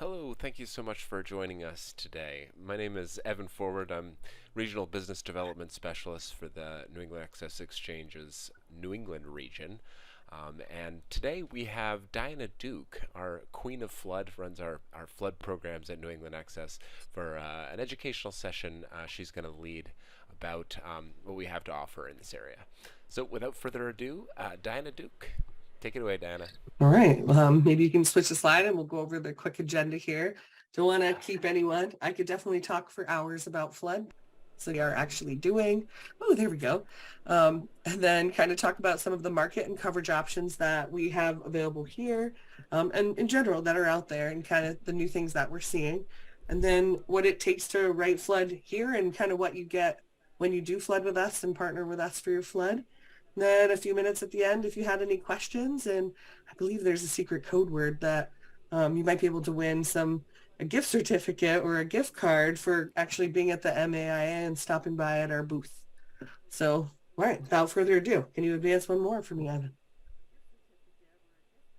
Hello, thank you so much for joining us today. My name is Evan Forward. I'm Regional Business Development Specialist for the New England Access Exchange's New England region. And today we have Diana Duke, our Queen of Flood, runs our flood programs at New England Access for an educational session she's going to lead about what we have to offer in this area. So without further ado, Diana Duke, take it away, Diana. All right. Maybe you can switch the slide and we'll go over the quick agenda here. Don't want to keep anyone. I could definitely talk for hours about flood. So we are actually doing. Oh, there we go. And then kind of talk about some of the market and coverage options that we have available here and in general that are out there and kind of the new things that we're seeing. And then what it takes to write flood here and kind of what you get when you do flood with us and partner with us for your flood. Then a few minutes at the end if you had any questions, and I believe there's a secret code word that you might be able to win a gift certificate or a gift card for actually being at the MAIA and stopping by at our booth. So, all right, without further ado, can you advance one more for me, Evan?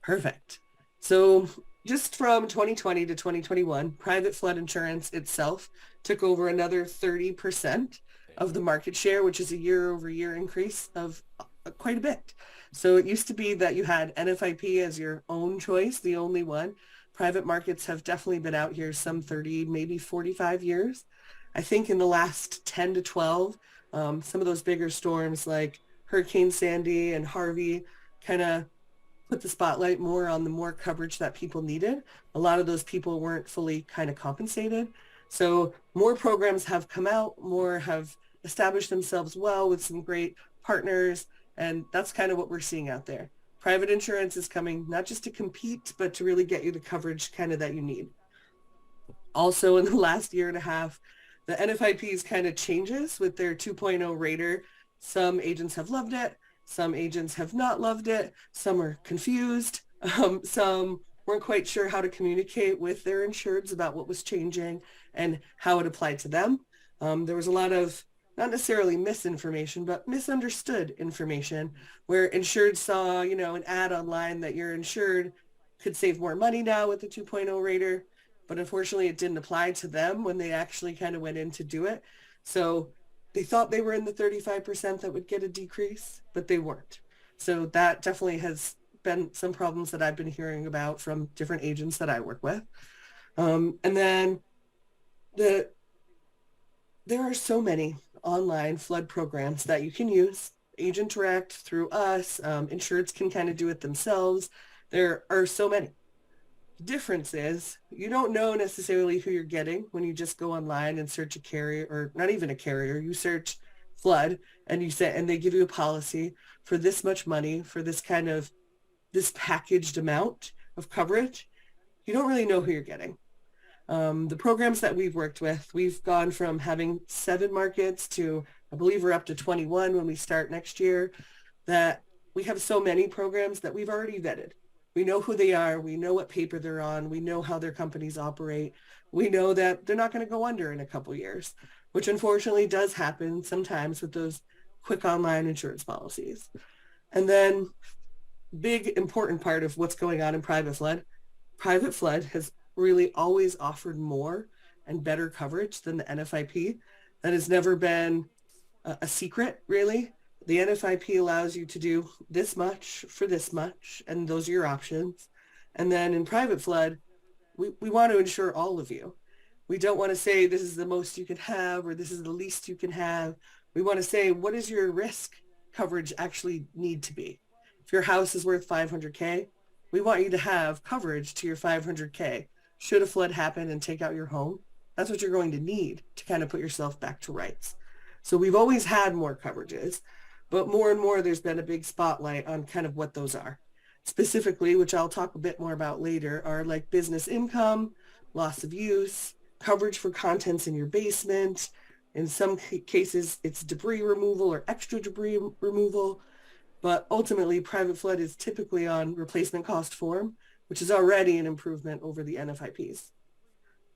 Perfect. So just from 2020 to 2021, private flood insurance itself took over another 30% of the market share, which is a year-over-year increase of quite a bit. So it used to be that you had NFIP as your own choice, the only one. Private markets have definitely been out here some 30, maybe 45 years. I think in the last 10 to 12, some of those bigger storms like Hurricane Sandy and Harvey kind of put the spotlight more on the more coverage that people needed. A lot of those people weren't fully kind of compensated. So more programs have come out, more have established themselves well with some great partners. And that's kind of what we're seeing out there. Private insurance is coming not just to compete, but to really get you the coverage kind of that you need. Also in the last year and a half, the NFIP's kind of changes with their 2.0 rater. Some agents have loved it. Some agents have not loved it. Some are confused. Some weren't quite sure how to communicate with their insureds about what was changing and how it applied to them. There was a lot of not necessarily misinformation, but misunderstood information where insured saw, an ad online that your insured could save more money now with the 2.0 rater. But unfortunately, it didn't apply to them when they actually kind of went in to do it. So they thought they were in the 35% that would get a decrease, but they weren't. So that definitely has been some problems that I've been hearing about from different agents that I work with. And then there are so many online flood programs that you can use. Agent Direct through us, insureds can kind of do it themselves. There are so many. The difference is you don't know necessarily who you're getting when you just go online and search a carrier, or not even a carrier, you search flood and they give you a policy for this much money for this packaged amount of coverage. You don't really know who you're getting. The programs that we've worked with, we've gone from having 7 markets to, I believe we're up to 21 when we start next year, that we have so many programs that we've already vetted. We know who they are. We know what paper they're on. We know how their companies operate. We know that they're not going to go under in a couple years, which unfortunately does happen sometimes with those quick online insurance policies. And then big important part of what's going on in private flood has really always offered more and better coverage than the NFIP. That has never been a secret, really. The NFIP allows you to do this much for this much, and those are your options. And then in private flood, we want to insure all of you. We don't want to say this is the most you can have or this is the least you can have. We want to say, what does your risk coverage actually need to be? If your house is worth 500K, we want you to have coverage to your 500K. Should a flood happen and take out your home, that's what you're going to need to kind of put yourself back to rights. So we've always had more coverages, but more and more there's been a big spotlight on kind of what those are. Specifically, which I'll talk a bit more about later, are like business income, loss of use, coverage for contents in your basement. In some cases, it's debris removal or extra debris removal. But ultimately, private flood is typically on replacement cost form, which is already an improvement over the NFIPs.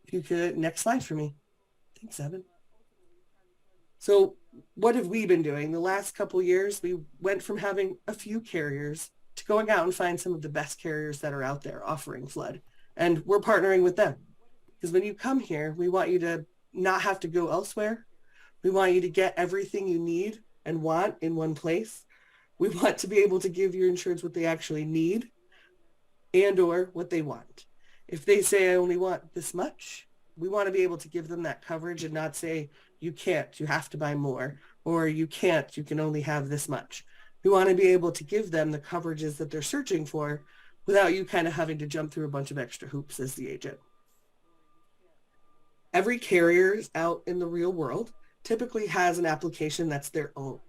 If you could, next slide for me. Thanks, Evan. So what have we been doing? The last couple years, we went from having a few carriers to going out and find some of the best carriers that are out there offering flood. And we're partnering with them because when you come here, we want you to not have to go elsewhere. We want you to get everything you need and want in one place. We want to be able to give your insureds what they actually need and or what they want. If they say I only want this much, we want to be able to give them that coverage and not say you can't, you have to buy more, or you can't, you can only have this much. We want to be able to give them the coverages that they're searching for without you kind of having to jump through a bunch of extra hoops as the agent. Every carrier out in the real world typically has an application that's their own.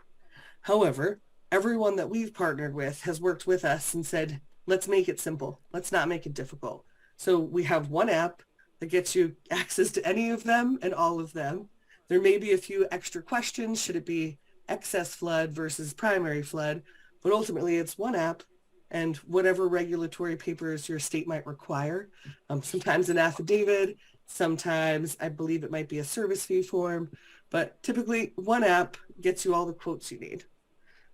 However, everyone that we've partnered with has worked with us and said, let's make it simple. Let's not make it difficult. So we have one app that gets you access to any of them and all of them. There may be a few extra questions. Should it be excess flood versus primary flood? But ultimately, it's one app and whatever regulatory papers your state might require. Sometimes an affidavit, sometimes I believe it might be a service fee form, but typically one app gets you all the quotes you need.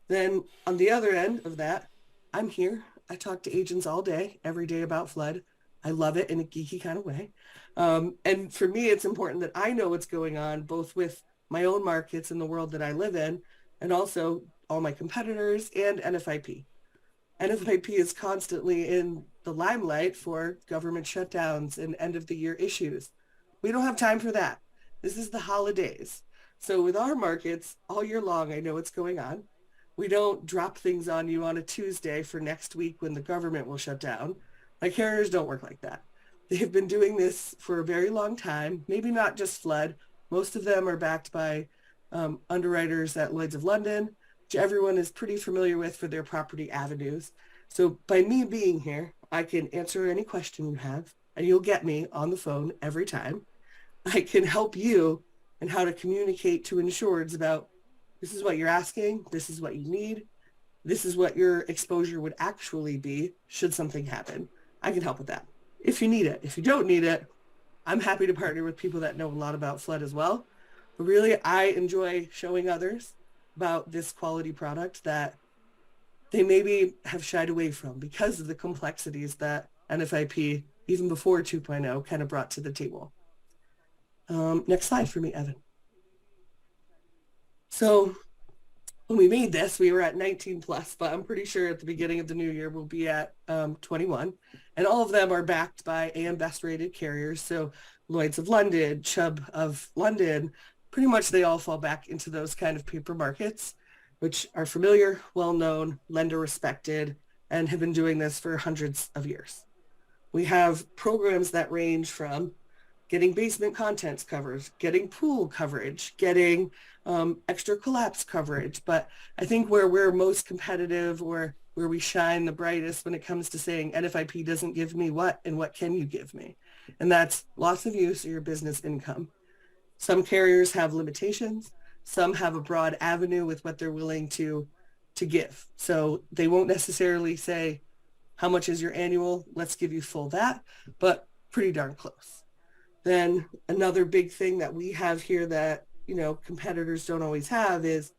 Then on the other end of that, I'm here. I talk to agents all day, every day about flood. I love it in a geeky kind of way. And for me, it's important that I know what's going on, both with my own markets and the world that I live in, and also all my competitors and NFIP. NFIP is constantly in the limelight for government shutdowns and end of the year issues. We don't have time for that. This is the holidays. So with our markets, all year long, I know what's going on. We don't drop things on you on a Tuesday for next week when the government will shut down. My carriers don't work like that. They've been doing this for a very long time, maybe not just flood. Most of them are backed by underwriters at Lloyd's of London, which everyone is pretty familiar with for their property avenues. So by me being here, I can answer any question you have, and you'll get me on the phone every time. I can help you in how to communicate to insureds about this is what you're asking, this is what you need, this is what your exposure would actually be should something happen. I can help with that if you need it. If you don't need it, I'm happy to partner with people that know a lot about flood as well. But really, I enjoy showing others about this quality product that they maybe have shied away from because of the complexities that NFIP, even before 2.0, kind of brought to the table. Next slide for me, Evan. So when we made this, we were at 19 plus, but I'm pretty sure at the beginning of the new year, we'll be at 21. And all of them are backed by AM Best rated carriers. So Lloyd's of London, Chubb of London, pretty much they all fall back into those kind of paper markets, which are familiar, well-known, lender respected, and have been doing this for hundreds of years. We have programs that range from getting basement contents coverage, getting pool coverage, getting extra collapse coverage. But I think where we're most competitive or where we shine the brightest when it comes to saying NFIP doesn't give me what and what can you give me? And that's loss of use or your business income. Some carriers have limitations. Some have a broad avenue with what they're willing to give. So they won't necessarily say, how much is your annual? Let's give you full that, but pretty darn close. Then another big thing that we have here that, competitors don't always have is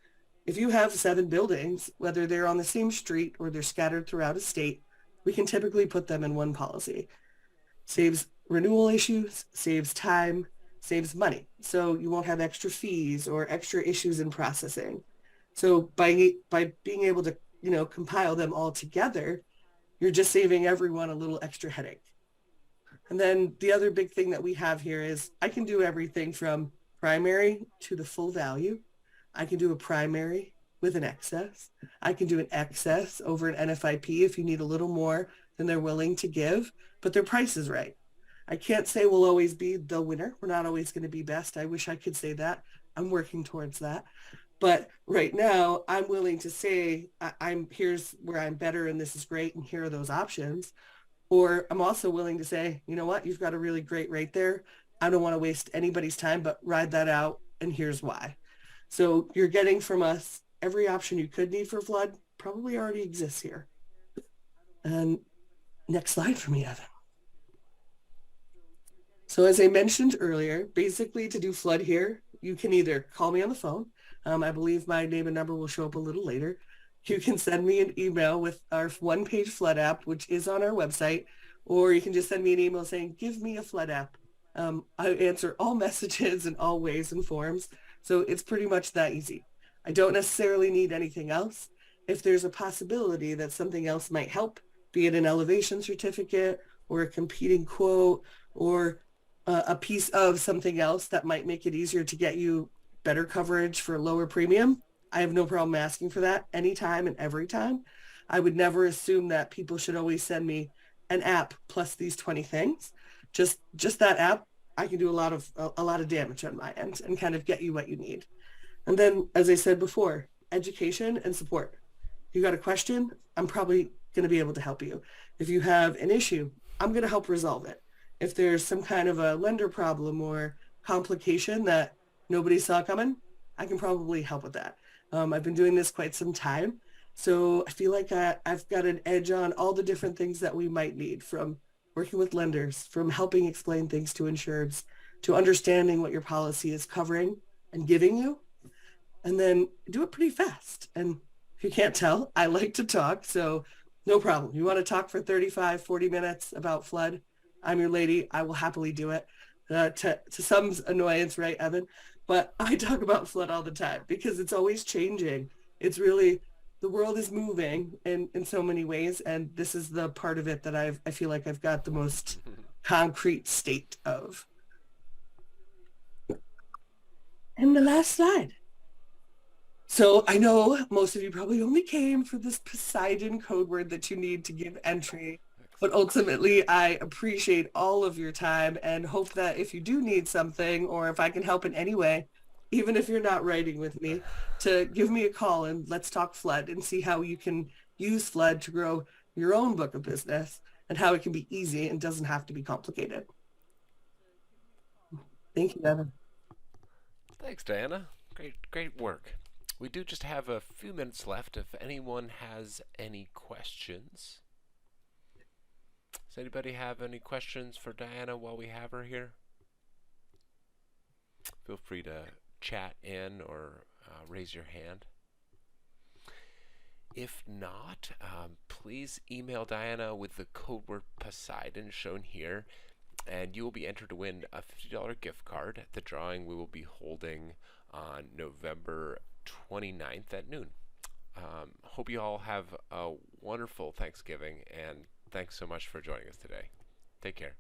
if you have 7 buildings, whether they're on the same street or they're scattered throughout a state, we can typically put them in one policy. Saves renewal issues, saves time, saves money. So you won't have extra fees or extra issues in processing. So by being able to, compile them all together, you're just saving everyone a little extra headache. And then the other big thing that we have here is I can do everything from primary to the full value. I can do a primary with an excess. I can do an excess over an NFIP if you need a little more than they're willing to give, but their price is right. I can't say we'll always be the winner. We're not always going to be best. I wish I could say that. I'm working towards that. But right now, I'm willing to say, here's where I'm better and this is great and here are those options. Or I'm also willing to say, you know what, you've got a really great rate there. I don't want to waste anybody's time, but ride that out and here's why. So you're getting from us every option you could need for flood probably already exists here. And next slide for me, Evan. So as I mentioned earlier, basically to do flood here, you can either call me on the phone. I believe my name and number will show up a little later. You can send me an email with our one-page flood app, which is on our website, or you can just send me an email saying, give me a flood app. I answer all messages in all ways and forms. So it's pretty much that easy. I don't necessarily need anything else. If there's a possibility that something else might help, be it an elevation certificate or a competing quote or a piece of something else that might make it easier to get you better coverage for a lower premium, I have no problem asking for that anytime and every time. I would never assume that people should always send me an app plus these 20 things. Just that app, I can do a lot of damage on my end and kind of get you what you need. And then, as I said before, education and support. If you got a question, I'm probably going to be able to help you. If you have an issue, I'm going to help resolve it. If there's some kind of a lender problem or complication that nobody saw coming, I can probably help with that. I've been doing this quite some time. So I feel like I've got an edge on all the different things that we might need, from working with lenders, from helping explain things to insureds, to understanding what your policy is covering and giving you, and then do it pretty fast. And if you can't tell, I like to talk. So no problem. You want to talk for 35, 40 minutes about flood? I'm your lady. I will happily do it. To some's annoyance, right, Evan? But I talk about flood all the time because it's always changing. It's really, the world is moving in so many ways. And this is the part of it that I feel like I've got the most concrete state of. And the last slide. So I know most of you probably only came for this Poseidon code word that you need to give entry, but Excellent. ultimately I appreciate all of your time and hope that if you do need something or if I can help in any way, even if you're not writing with me, to give me a call and let's talk flood and see how you can use flood to grow your own book of business and how it can be easy and doesn't have to be complicated. Thank you, Evan. Thanks, Diana. Great work. We do just have a few minutes left if anyone has any questions. Does anybody have any questions for Diana while we have her here? Feel free to chat in or raise your hand. If not, please email Diana with the code word Poseidon shown here, and you will be entered to win a $50 gift card at the drawing we will be holding on November 29th at noon. Hope you all have a wonderful Thanksgiving, and thanks so much for joining us today. Take care.